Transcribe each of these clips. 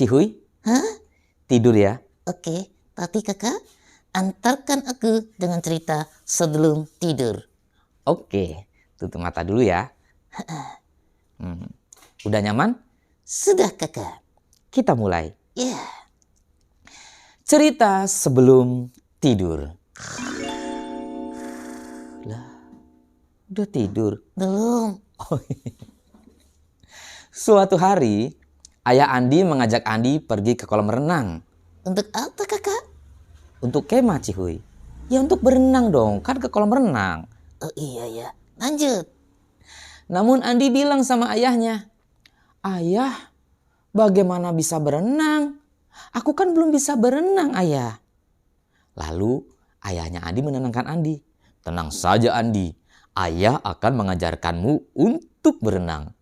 Cihuy, Hah? tidur ya. Oke, tapi kakak antarkan aku dengan cerita sebelum tidur. Oke, tutup mata dulu ya. Udah nyaman? Sudah kakak? Kita mulai. Ya, Cerita sebelum tidur. Lah, udah tidur. belum. Suatu hari, ayah Andi mengajak Andi pergi ke kolam renang. Untuk apa kakak? Untuk kemah, Cihuy. Ya untuk berenang dong, kan ke kolam renang. Oh iya ya, lanjut. Namun Andi bilang sama ayahnya, "Ayah, bagaimana bisa berenang? Aku kan belum bisa berenang, ayah." Lalu ayahnya Andi menenangkan Andi. "Tenang saja Andi, ayah akan mengajarkanmu untuk berenang."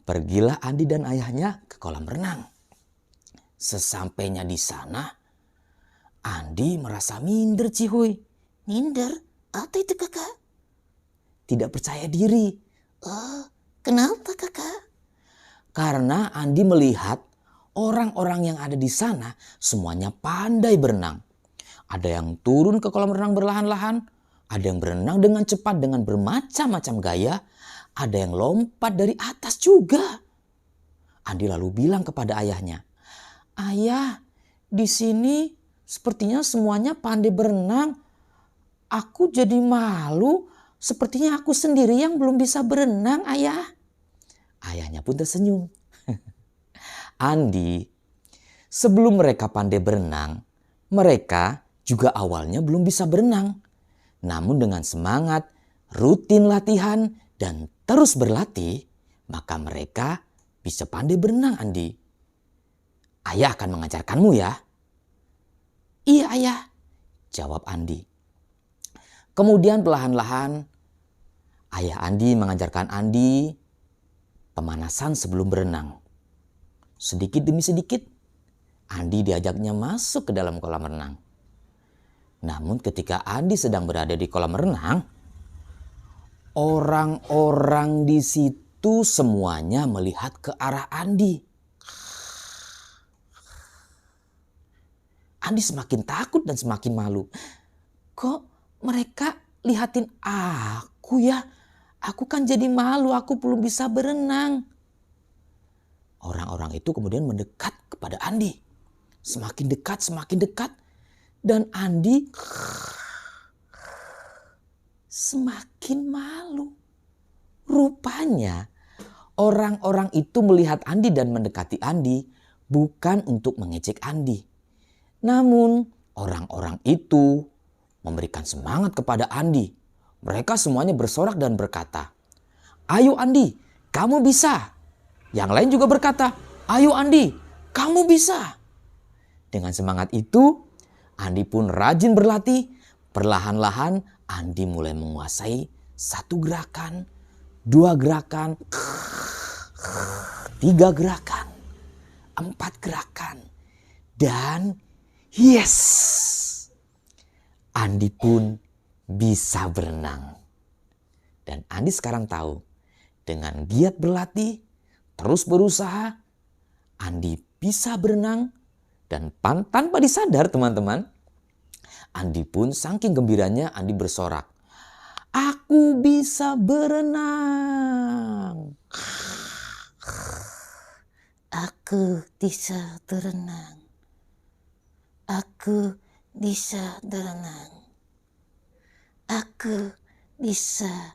Pergilah Andi dan ayahnya ke kolam renang. Sesampainya di sana, Andi merasa minder, Cihuy. Minder? Apa itu kakak? Tidak percaya diri. Oh, kenapa kakak? Karena Andi melihat orang-orang yang ada di sana semuanya pandai berenang. Ada yang turun ke kolam renang berlahan-lahan, ada yang berenang dengan cepat dengan bermacam-macam gaya, ada yang lompat dari atas juga. Andi lalu bilang kepada ayahnya, "Ayah, di sini sepertinya semuanya pandai berenang. Aku jadi malu, sepertinya aku sendiri yang belum bisa berenang, ayah." Ayahnya pun tersenyum. Andi, sebelum mereka pandai berenang, mereka juga awalnya belum bisa berenang. Namun dengan semangat, rutin latihan, dan terus berlatih, maka mereka bisa pandai berenang, Andi. "Ayah akan mengajarkanmu ya." "Iya ayah," jawab Andi. Kemudian perlahan-lahan ayah Andi mengajarkan Andi pemanasan sebelum berenang. Sedikit demi sedikit, Andi diajaknya masuk ke dalam kolam renang. Namun ketika Andi sedang berada di kolam renang, orang-orang di situ semuanya melihat ke arah Andi. Andi semakin takut dan semakin malu. Kok mereka lihatin aku ya? Aku kan jadi malu, aku belum bisa berenang. Orang-orang itu kemudian mendekat kepada Andi. Semakin dekat, semakin dekat. Dan Andi semakin malu. Rupanya orang-orang itu melihat Andi dan mendekati Andi bukan untuk mengejek Andi. Namun orang-orang itu memberikan semangat kepada Andi. Mereka semuanya bersorak dan berkata, "Ayo Andi, kamu bisa." Yang lain juga berkata, "Ayo Andi, kamu bisa." Dengan semangat itu, Andi pun rajin berlatih. Perlahan-lahan Andi mulai menguasai satu gerakan, dua gerakan, tiga gerakan, empat gerakan. Dan yes, Andi pun bisa berenang. Dan Andi sekarang tahu, dengan giat berlatih, terus berusaha, Andi bisa berenang. Dan tanpa disadar teman-teman, Andi pun saking gembiranya Andi bersorak, "Aku bisa berenang." Aku bisa berenang. Aku bisa berenang. Aku bisa